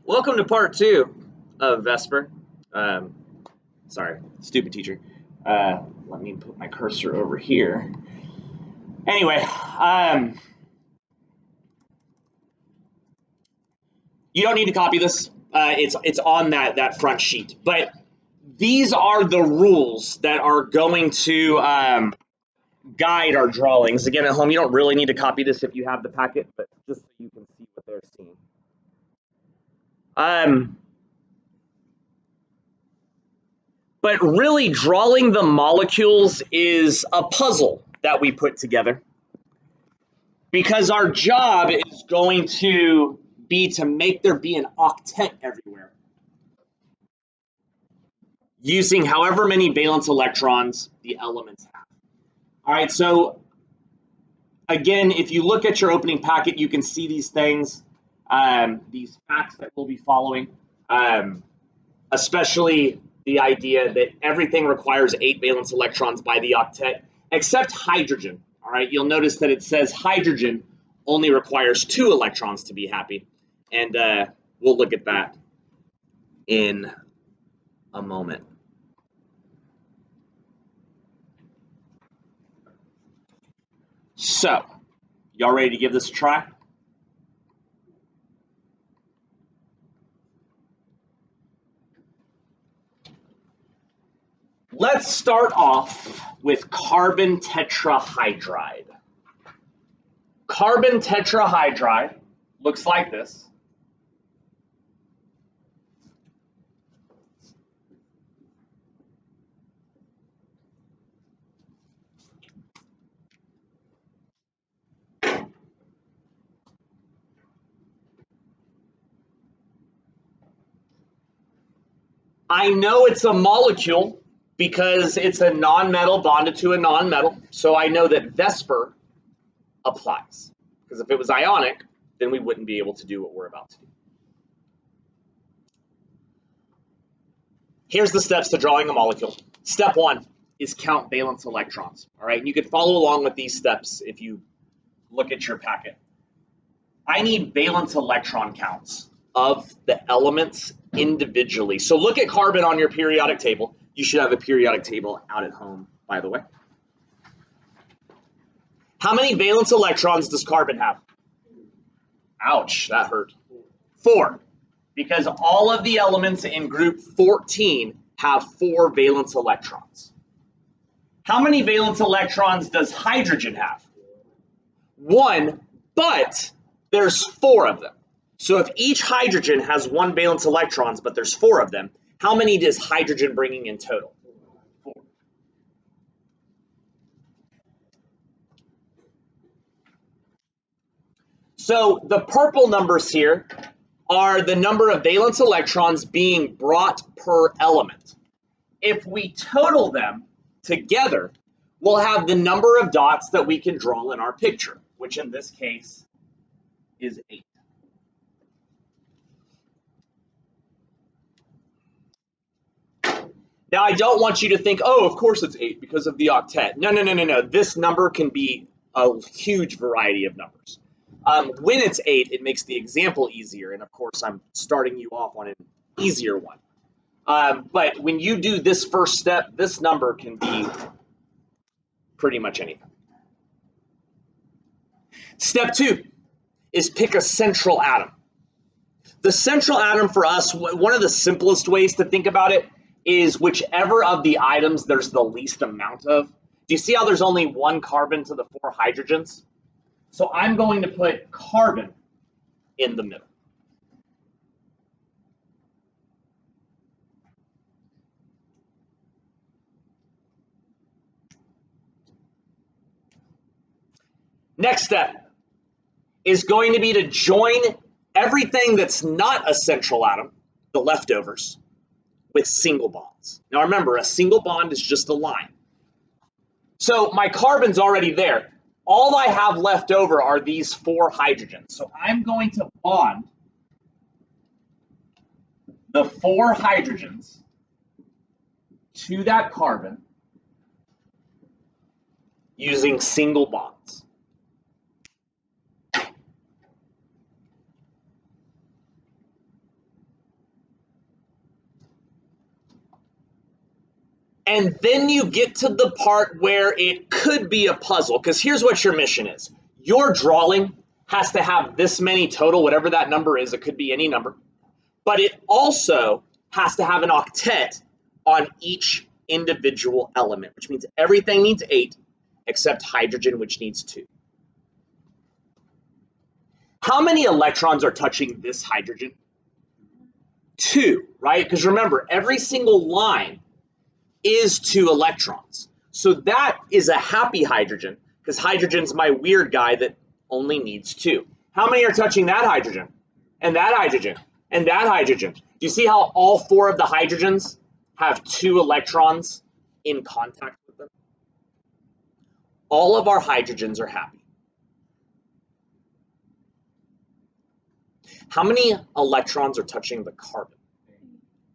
Welcome to part 2 of VSEPR. Sorry, stupid teacher. Let me put my cursor over here. Anyway, you don't need to copy this. It's on that front sheet. But these are the rules that are going to guide our drawings. Again, at home, you don't really need to copy this if you have the packet, but just so you can see what they're seeing. But really, drawing the molecules is a puzzle that we put together, because our job is going to be to make there be an octet everywhere, using however many valence electrons the elements have. All right, so again, if you look at your opening packet, you can see these things, these facts that we'll be following, especially the idea that everything requires 8 valence electrons by the octet, except hydrogen. All right, you'll notice that it says hydrogen only requires 2 electrons to be happy, and we'll look at that in a moment. So, y'all ready to give this a try? Let's start off with carbon tetrahydride. Carbon tetrahydride looks like this. I know it's a molecule because it's a nonmetal bonded to a nonmetal, so I know that VSEPR applies. Because if it was ionic, then we wouldn't be able to do what we're about to do. Here's the steps to drawing a molecule. Step 1 is count valence electrons. All right, and you could follow along with these steps if you look at your packet. I need valence electron counts of the elements individually. So look at carbon on your periodic table. You should have a periodic table out at home, by the way. How many valence electrons does carbon have? Ouch, that hurt. 4, because all of the elements in group 14 have 4 valence electrons. How many valence electrons does hydrogen have? 1, but there's 4 of them. So if each hydrogen has 1 valence electrons, but there's 4 of them, how many does hydrogen bringing in total? 4. So the purple numbers here are the number of valence electrons being brought per element. If we total them together, we'll have the number of dots that we can draw in our picture, which in this case is 8. Now, I don't want you to think, oh, of course it's 8 because of the octet. No. This number can be a huge variety of numbers. When it's 8, it makes the example easier. And of course, I'm starting you off on an easier one. But when you do this first step, this number can be pretty much anything. Step 2 is pick a central atom. The central atom for us, one of the simplest ways to think about it is whichever of the items there's the least amount of. Do you see how there's only 1 carbon to the 4 hydrogens? So I'm going to put carbon in the middle. Next step is going to be to join everything that's not a central atom, the leftovers, with single bonds. Now remember, a single bond is just a line. So my carbon's already there. All I have left over are these 4 hydrogens. So I'm going to bond the 4 hydrogens to that carbon using single bonds. And then you get to the part where it could be a puzzle, because here's what your mission is. Your drawing has to have this many total, whatever that number is. It could be any number. But it also has to have an octet on each individual element, which means everything needs 8 except hydrogen, which needs 2. How many electrons are touching this hydrogen? 2, right? Because remember, every single line is 2 electrons. So that is a happy hydrogen, because hydrogen's my weird guy that only needs 2. How many are touching that hydrogen? And that hydrogen? And that hydrogen? Do you see how all 4 of the hydrogens have 2 electrons in contact with them? All of our hydrogens are happy. How many electrons are touching the carbon?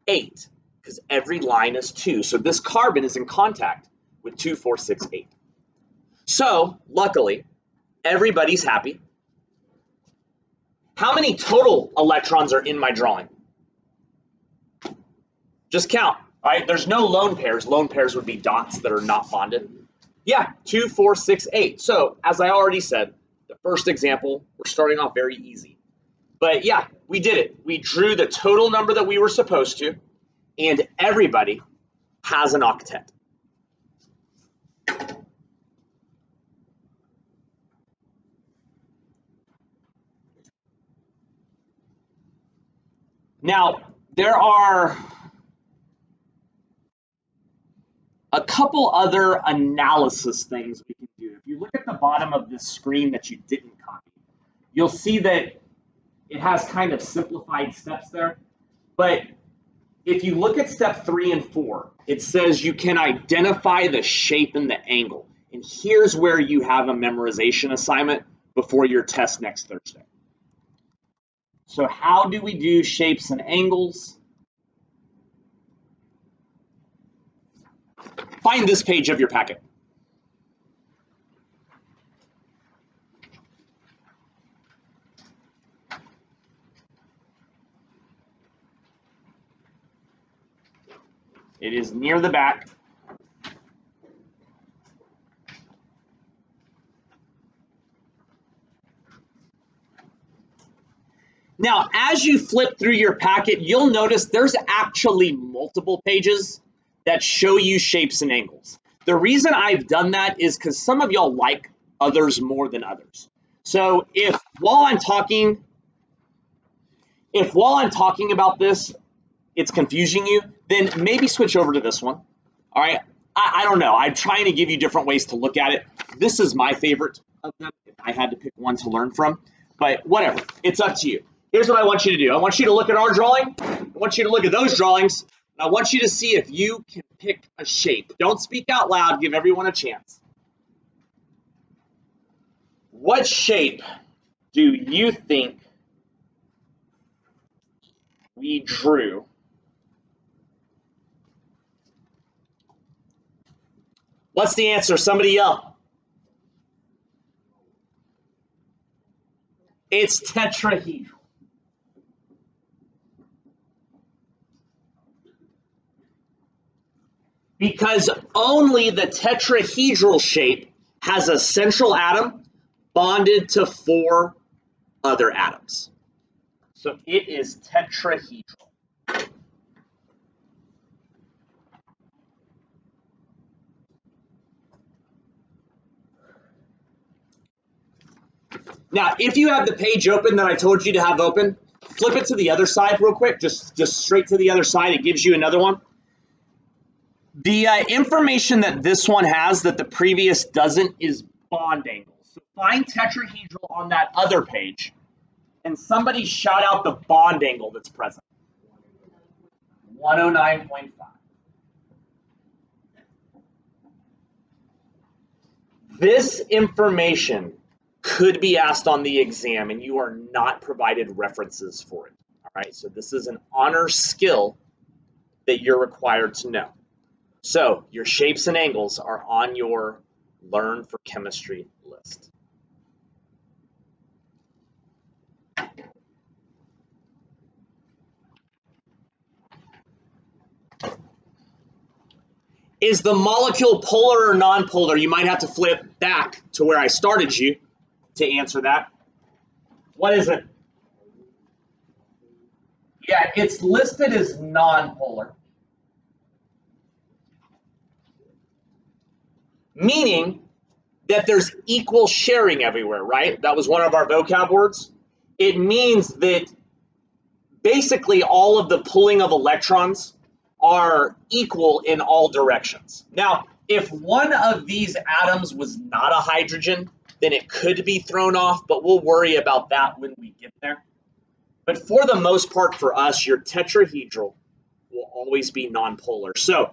8, because every line is 2. So this carbon is in contact with 2, 4, 6, 8. So luckily, everybody's happy. How many total electrons are in my drawing? Just count, right? There's no lone pairs. Lone pairs would be dots that are not bonded. Yeah, 2, 4, 6, 8. So as I already said, the first example, we're starting off very easy. But yeah, we did it. We drew the total number that we were supposed to, and everybody has an octet. Now, there are a couple other analysis things we can do. If you look at the bottom of this screen that you didn't copy, you'll see that it has kind of simplified steps there. But if you look at step 3 and 4, it says you can identify the shape and the angle. And here's where you have a memorization assignment before your test next Thursday. So how do we do shapes and angles? Find this page of your packet. It is near the back. Now, as you flip through your packet, you'll notice there's actually multiple pages that show you shapes and angles. The reason I've done that is because some of y'all like others more than others. So if while I'm talking about this, it's confusing you, then maybe switch over to this one. All right. I don't know. I'm trying to give you different ways to look at it. This is my favorite of them if I had to pick one to learn from, but whatever. It's up to you. Here's what I want you to do. I want you to look at our drawing. I want you to look at those drawings. And I want you to see if you can pick a shape. Don't speak out loud. Give everyone a chance. What shape do you think we drew? What's the answer? Somebody yell. It's tetrahedral. Because only the tetrahedral shape has a central atom bonded to 4 other atoms. So it is tetrahedral. Now, if you have the page open that I told you to have open, flip it to the other side real quick, just straight to the other side. It gives you another one. The information that this one has that the previous doesn't is bond angles. So find tetrahedral on that other page, and somebody shout out the bond angle that's present. 109.5. This information could be asked on the exam, and you are not provided references for it. All right, so this is an honor skill that you're required to know. So your shapes and angles are on your Learn for Chemistry list. Is the molecule polar or nonpolar? You might have to flip back to where I started you to answer that. What is it? Yeah, it's listed as nonpolar. Meaning that there's equal sharing everywhere, right? That was one of our vocab words. It means that basically all of the pulling of electrons are equal in all directions. Now, if one of these atoms was not a hydrogen, then it could be thrown off, but we'll worry about that when we get there. But for the most part, for us, your tetrahedral will always be nonpolar. So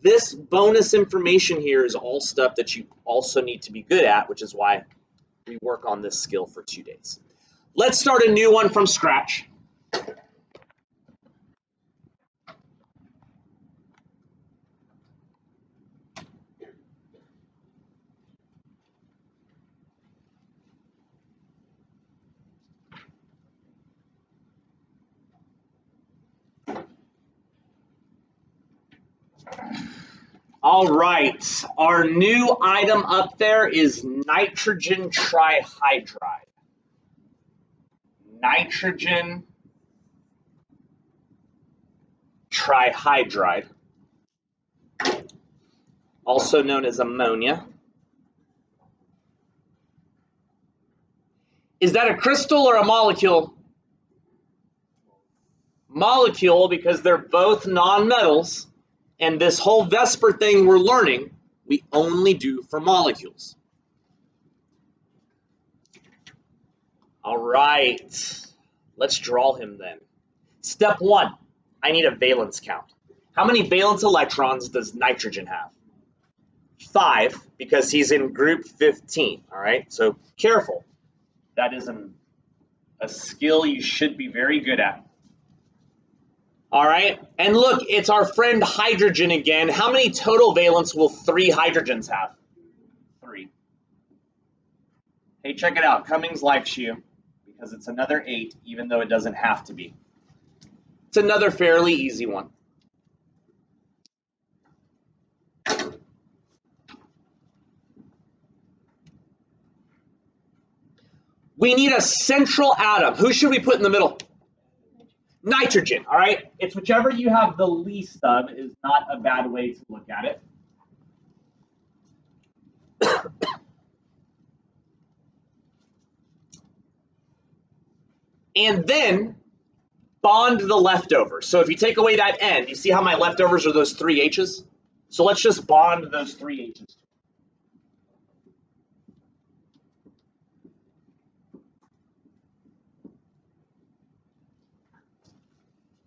this bonus information here is all stuff that you also need to be good at, which is why we work on this skill for 2 days. Let's start a new one from scratch. All right, our new item up there is nitrogen trihydride. Nitrogen trihydride, also known as ammonia. Is that a crystal or a molecule? Molecule, because they're both nonmetals, and this whole VSEPR thing we're learning, we only do for molecules. All right, let's draw him then. Step 1, I need a valence count. How many valence electrons does nitrogen have? 5, because he's in group 15, all right? So careful. That is a skill you should be very good at. All right, and look, it's our friend hydrogen again. How many total valence will 3 hydrogens have? 3. Hey, check it out. Cummings likes you because it's another 8, even though it doesn't have to be. It's another fairly easy one. We need a central atom. Who should we put in the middle? Nitrogen, all right? It's whichever you have the least of is not a bad way to look at it. And then bond the leftovers. So if you take away that N, you see how my leftovers are those 3 H's? So let's just bond those 3 H's.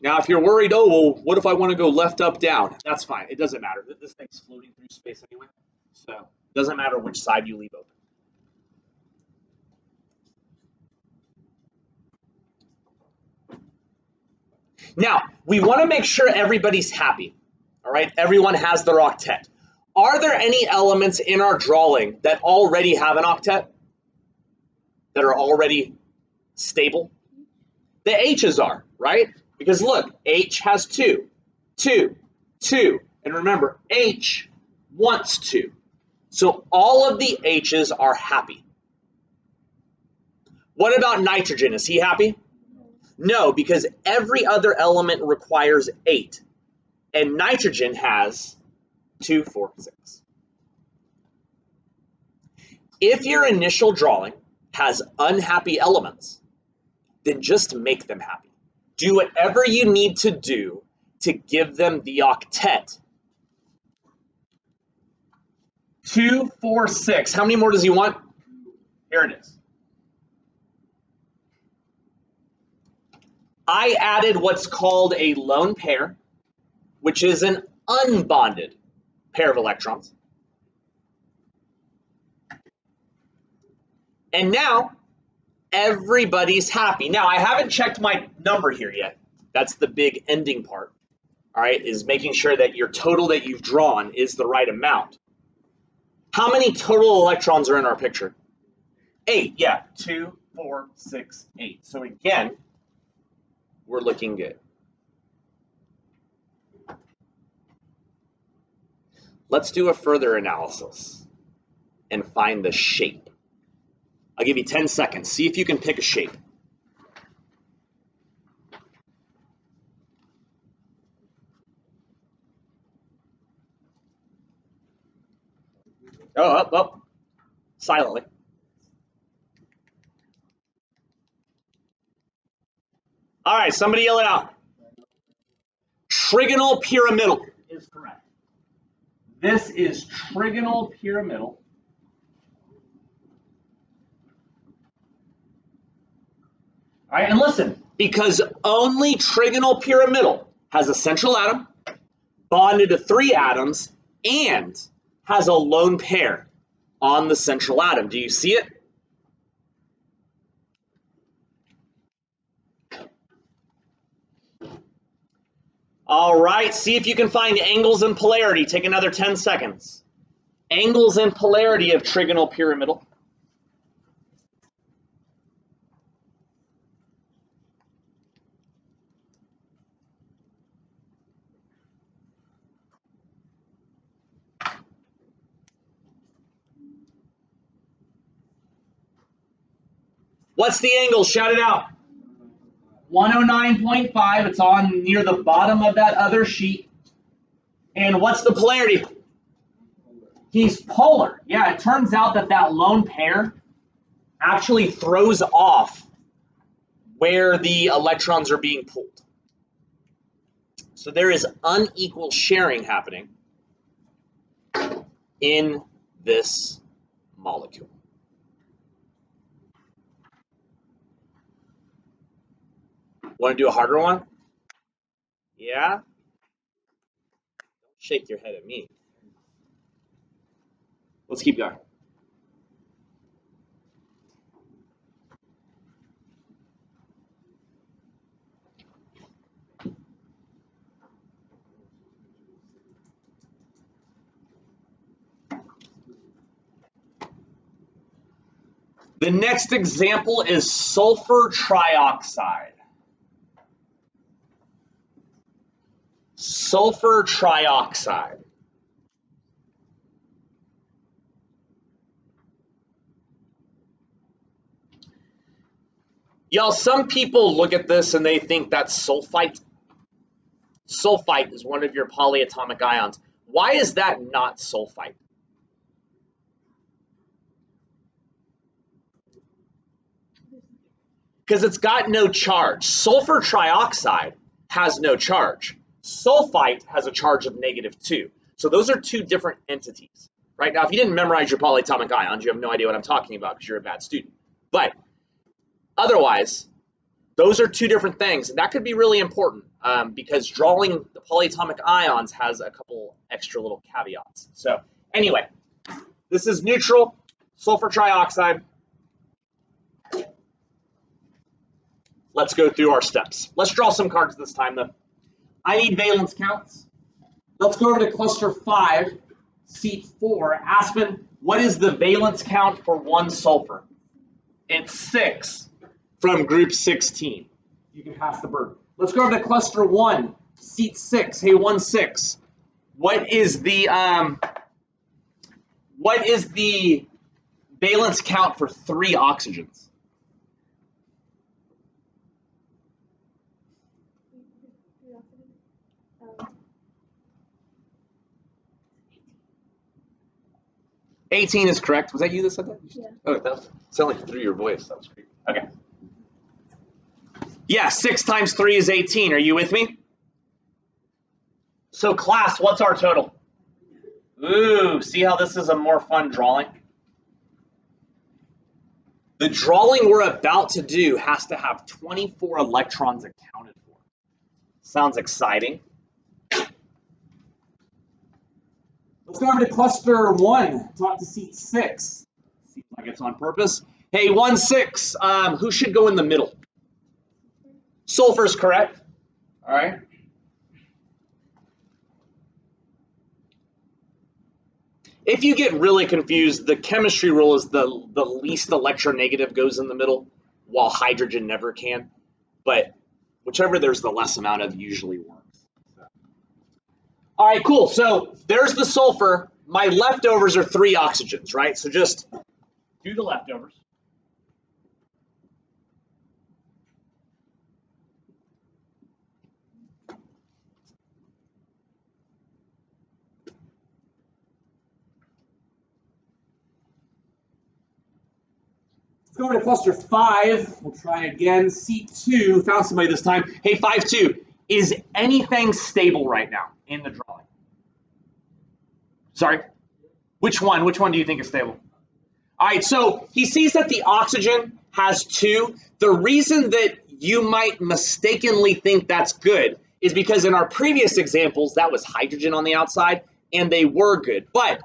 Now, if you're worried, oh, well, what if I want to go left, up, down? That's fine. It doesn't matter. This thing's floating through space anyway. So it doesn't matter which side you leave open. Now, we want to make sure everybody's happy. All right, everyone has their octet. Are there any elements in our drawing that already have an octet? That are already stable? The H's are, right? Because look, H has 2, 2, 2. And remember, H wants 2. So all of the H's are happy. What about nitrogen? Is he happy? No, because every other element requires 8. And nitrogen has 2, 4, 6. If your initial drawing has unhappy elements, then just make them happy. Do whatever you need to do to give them the octet. 2, 4, 6. How many more does he want? Here it is. I added what's called a lone pair, which is an unbonded pair of electrons. And now everybody's happy. Now, I haven't checked my number here yet. That's the big ending part, all right, is making sure that your total that you've drawn is the right amount. How many total electrons are in our picture? 8, yeah, 2, 4, 6, 8. So again, we're looking good. Let's do a further analysis and find the shape. I'll give you 10 seconds. See if you can pick a shape. Oh, up, up. Silently. All right, somebody yell it out. Trigonal pyramidal is correct. This is trigonal pyramidal. All right, and listen, because only trigonal pyramidal has a central atom bonded to 3 atoms and has a lone pair on the central atom. Do you see it? All right, see if you can find angles and polarity. Take another 10 seconds. Angles and polarity of trigonal pyramidal. What's the angle? Shout it out. 109.5. It's on near the bottom of that other sheet. And what's the polarity? He's polar. Yeah, it turns out that that lone pair actually throws off where the electrons are being pulled. So there is unequal sharing happening in this molecule. Want to do a harder one? Yeah? Don't shake your head at me. Let's keep going. The next example is sulfur trioxide. Sulfur trioxide. Y'all, some people look at this and they think that's sulfite. Sulfite is one of your polyatomic ions. Why is that not sulfite? Because it's got no charge. Sulfur trioxide has no charge. Sulfite has a charge of -2. So those are 2 different entities. Right now, if you didn't memorize your polyatomic ions, you have no idea what I'm talking about because you're a bad student. But otherwise, those are 2 different things. And that could be really important because drawing the polyatomic ions has a couple extra little caveats. So anyway, this is neutral, sulfur trioxide. Let's go through our steps. Let's draw some cards this time, though. I need valence counts. Let's go over to cluster 5, seat 4. Aspen, what is the valence count for 1 sulfur? It's 6 from group 16. You can pass the bird. Let's go over to cluster 1, seat 6. Hey, 1-6. What is the valence count for 3 oxygens? $18 is correct. Was that you that said that? Yeah. Oh, that sounded like through your voice. That was great. Okay. Yeah, 6 times 3 is 18. Are you with me? So class, what's our total? Ooh, see how this is a more fun drawing? The drawing we're about to do has to have 24 electrons accounted for. Sounds exciting. Let's go over to cluster 1, talk to seat 6. Seems like it's on purpose. Hey, 1-6, who should go in the middle? Sulfur's correct. All right. If you get really confused, the chemistry rule is the least electronegative goes in the middle, while hydrogen never can. But whichever there's the less amount of usually works. All right, cool. So there's the sulfur. My leftovers are 3 oxygens, right? So just do the leftovers. Let's go over to cluster 5. We'll try again. C2, found somebody this time. Hey, 5-2, is anything stable right now in the drawing? Sorry? Which one? Which one do you think is stable? All right, so he sees that the oxygen has 2. The reason that you might mistakenly think that's good is because in our previous examples, that was hydrogen on the outside, and they were good. But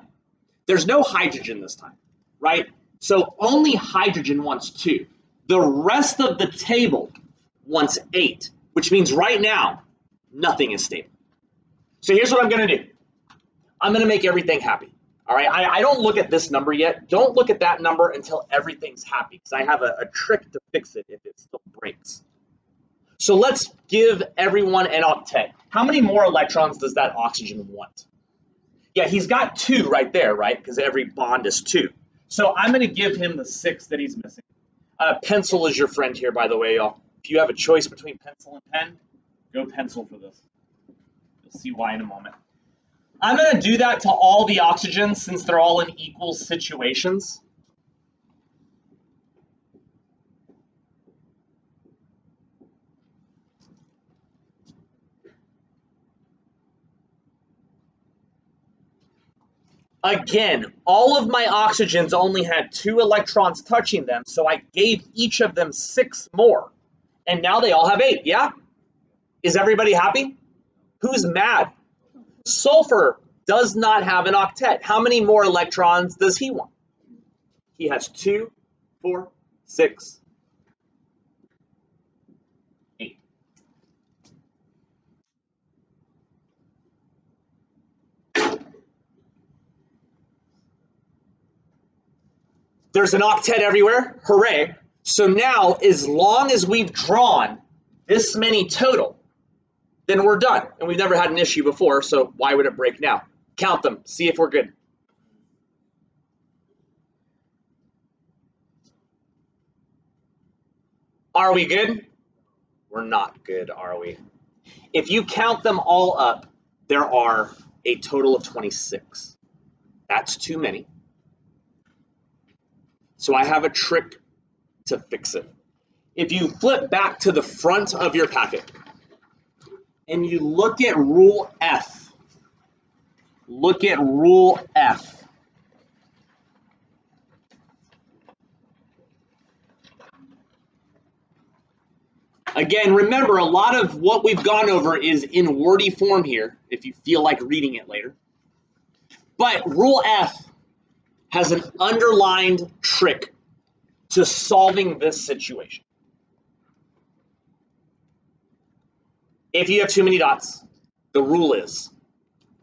there's no hydrogen this time, right? So only hydrogen wants 2. The rest of the table wants 8, which means right now, nothing is stable. So here's what I'm going to do. I'm going to make everything happy. All right, I don't look at this number yet. Don't look at that number until everything's happy, because I have a trick to fix it if it still breaks. So let's give everyone an octet. How many more electrons does that oxygen want? Yeah, he's got 2 right there, right? Because every bond is 2. So I'm going to give him the 6 that he's missing. Pencil is your friend here, by the way, y'all. If you have a choice between pencil and pen, go pencil for this. You'll see why in a moment. I'm going to do that to all the oxygens since they're all in equal situations. Again, all of my oxygens only had 2 electrons touching them, so I gave each of them 6 more. And now they all have 8, yeah? Is everybody happy? Who's mad? Sulfur does not have an octet. How many more electrons does he want? He has 2, 4, 6, 8. There's an octet everywhere. Hooray. So now, as long as we've drawn this many total, then we're done. And we've never had an issue before, so why would it break now? Count them. See if we're good. Are we good? We're not good, are we? If you count them all up, there are a total of 26. That's too many. So I have a trick to fix it. If you flip back to the front of your packet and you look at rule F, look at rule F. Again, remember, a lot of what we've gone over is in wordy form here, if you feel like reading it later. But rule F has an underlined trick to solving this situation. If you have too many dots, the rule is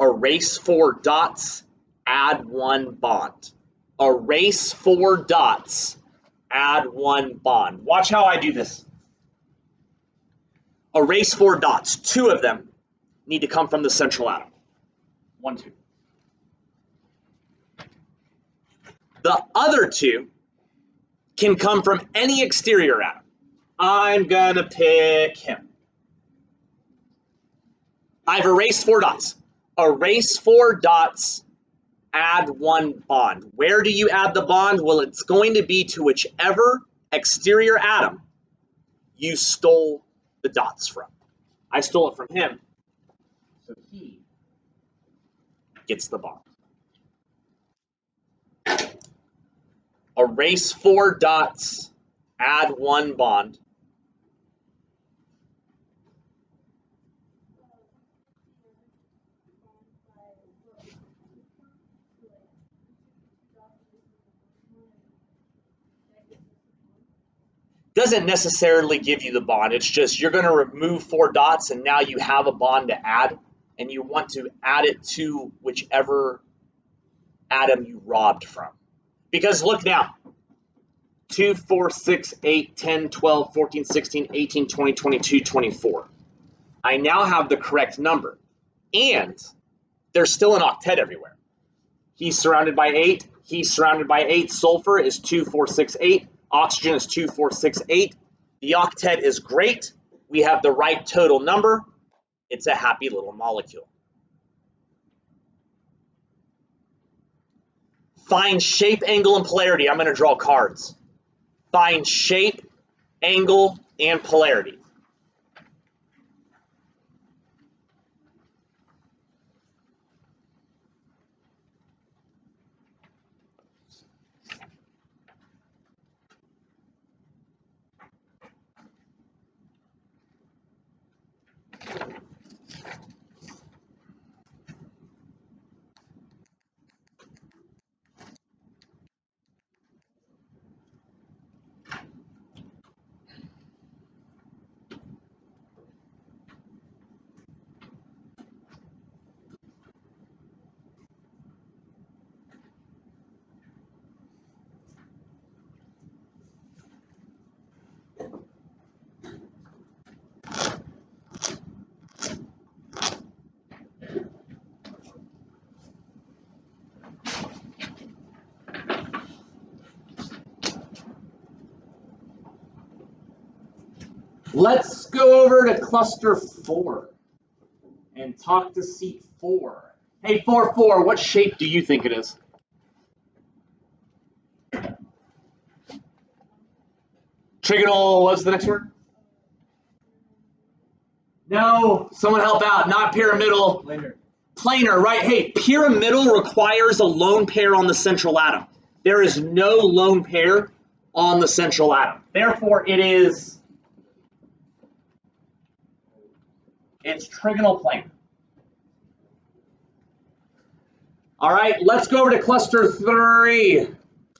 erase 4 dots, add 1 bond. Erase 4 dots, add 1 bond. Watch how I do this. Erase 4 dots. 2 of them need to come from the central atom. 1, 2. The other 2 can come from any exterior atom. I'm gonna pick him. I've erased 4 dots. Erase 4 dots, add 1 bond. Where do you add the bond? Well, it's going to be to whichever exterior atom you stole the dots from. I stole it from him, so he gets the bond. Erase 4 dots, add 1 bond. Doesn't necessarily give you the bond. It's just you're going to remove 4 dots and now you have a bond to add, and you want to add it to whichever atom you robbed from. Because look now, 2, 4, 6, 8, 10, 12, 14, 16, 18, 20, 22, 24. I now have the correct number. And there's still an octet everywhere. He's surrounded by 8. He's surrounded by 8. Sulfur is 2, 4, 6, 8. Oxygen is 2, 4, 6, 8. The octet is great. We have the right total number. It's a happy little molecule. Find shape, angle, and polarity. I'm going to draw cards. Find shape, angle, and polarity. Let's go over to cluster 4 and talk to seat 4. Hey, 4-4, what shape do you think it is? Trigonal, what's the next word? No, someone help out, not pyramidal. Planar. Planar, right? Hey, pyramidal requires a lone pair on the central atom. There is no lone pair on the central atom. Therefore, it's trigonal planar. All right, let's go over to cluster 3.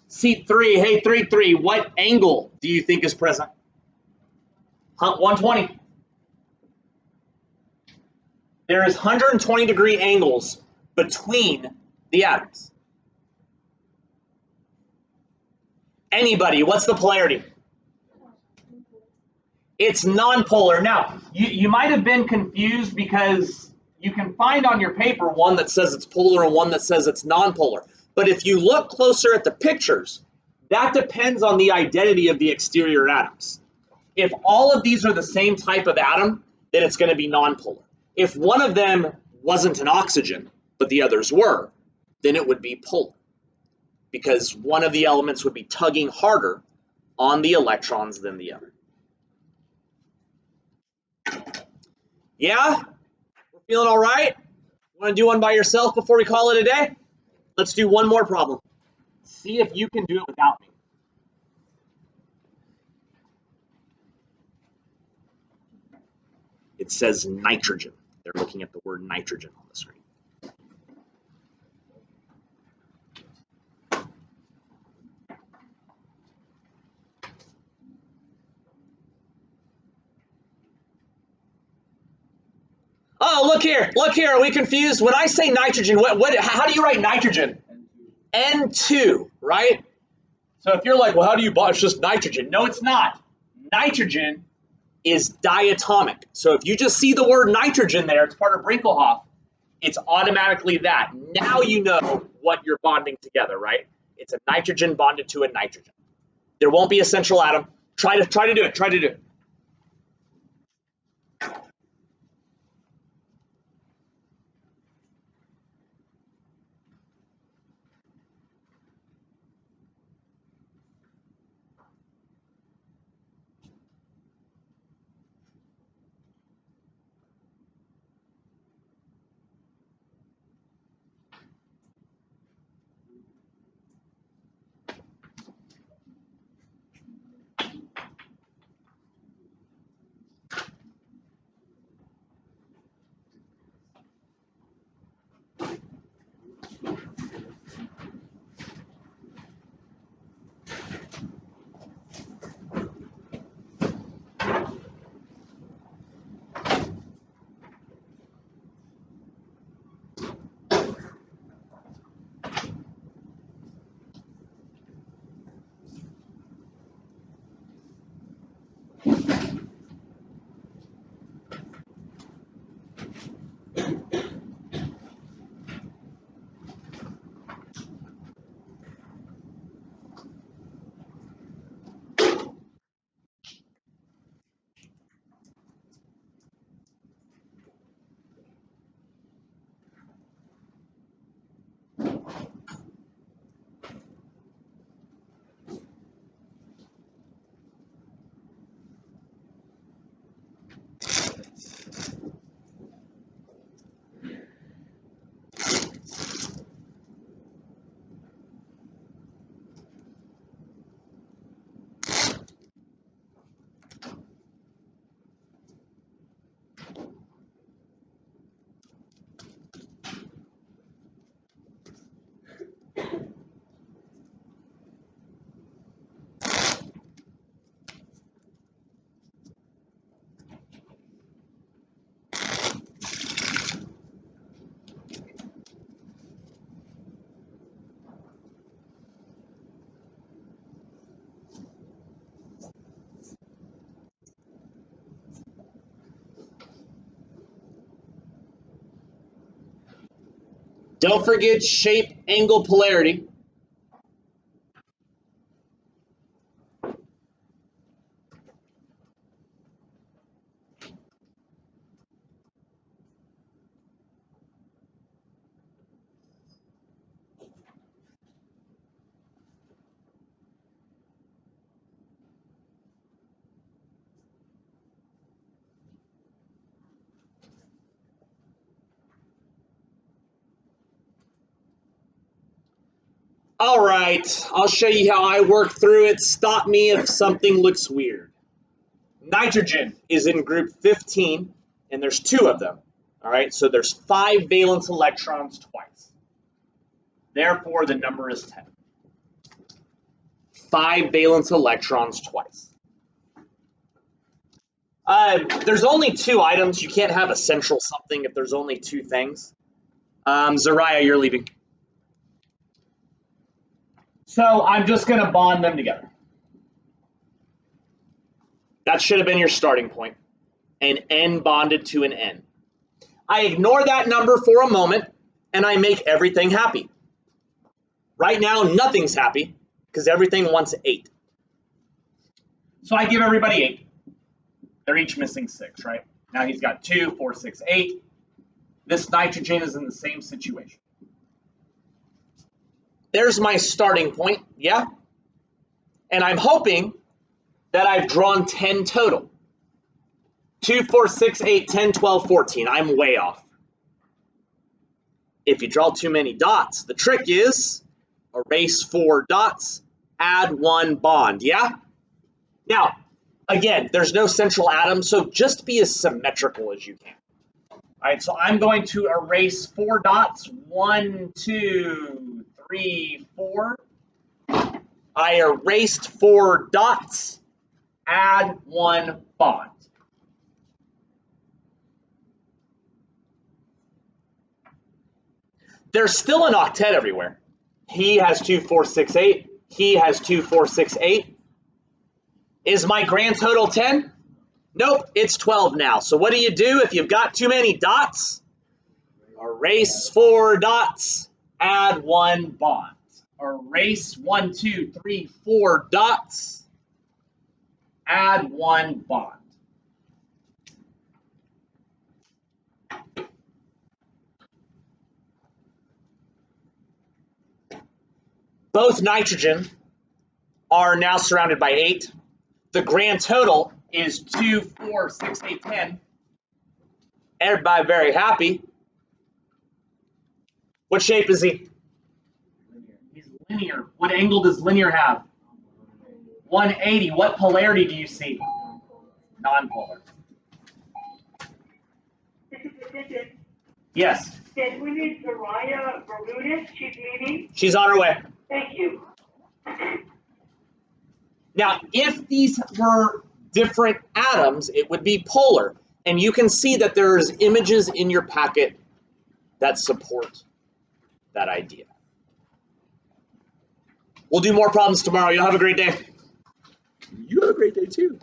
Seat 3, hey, 3-3, what angle do you think is present? 120. There is 120-degree angles between the atoms. Anybody, what's the polarity? It's nonpolar. Now, you might have been confused because you can find on your paper one that says it's polar and one that says it's nonpolar. But if you look closer at the pictures, that depends on the identity of the exterior atoms. If all of these are the same type of atom, then it's going to be nonpolar. If one of them wasn't an oxygen, but the others were, then it would be polar, because one of the elements would be tugging harder on the electrons than the other. Yeah? We're feeling all right? Want to do one by yourself before we call it a day? Let's do one more problem. See if you can do it without me. It says nitrogen. They're looking at the word nitrogen on the screen. Oh, look here, are we confused? When I say nitrogen, how do you write nitrogen? N2, right? So if you're like, well, how do you, it's just nitrogen. No, it's not. Nitrogen is diatomic. So if you just see the word nitrogen there, it's part of Brinkelhoff, it's automatically that. Now you know what you're bonding together, right? It's a nitrogen bonded to a nitrogen. There won't be a central atom. Try to do it. Don't forget shape, angle, polarity. All right, I'll show you how I work through it. Stop me if something looks weird. Nitrogen is in group 15, and there's 2 of them. All right, so there's 5 valence electrons twice. Therefore, the number is 10. 5 valence electrons twice. There's only 2 items. You can't have a central something if there's only 2 things. Zariah, you're leaving. So I'm just going to bond them together. That should have been your starting point. An N bonded to an N. I ignore that number for a moment, and I make everything happy. Right now, nothing's happy, because everything wants 8. So I give everybody 8. They're each missing 6, right? Now he's got 2, 4, 6, 8. This nitrogen is in the same situation. There's my starting point, yeah? And I'm hoping that I've drawn 10 total. 2, 4, 6, 8, 10, 12, 14. I'm way off. If you draw too many dots, the trick is erase 4 dots, add 1 bond, yeah? Now, again, there's no central atom, so just be as symmetrical as you can. All right, so I'm going to erase 4 dots. 1, 2, 3, 4. I erased 4 dots. Add 1 bond. There's still an octet everywhere. He has 2, 4, 6, 8. He has 2, 4, 6, 8. Is my grand total 10? Nope, it's 12 now. So what do you do if you've got too many dots? Erase 4 dots, add 1 bond. Erase 1, 2, 3, 4 dots, add 1 bond. Both nitrogen are now surrounded by 8. The grand total is 2, 4, 6, 8, 10. Everybody very happy. What shape is he? He's linear. What angle does linear have? 180. What polarity do you see? Non-polar. Yes. Did we need Zariah Bermudez? She's leaving. She's on her way. Thank you. Now, if these were different atoms, it would be polar. And you can see that there's images in your packet that support that idea. We'll do more problems tomorrow. You'll have a great day. You have a great day too.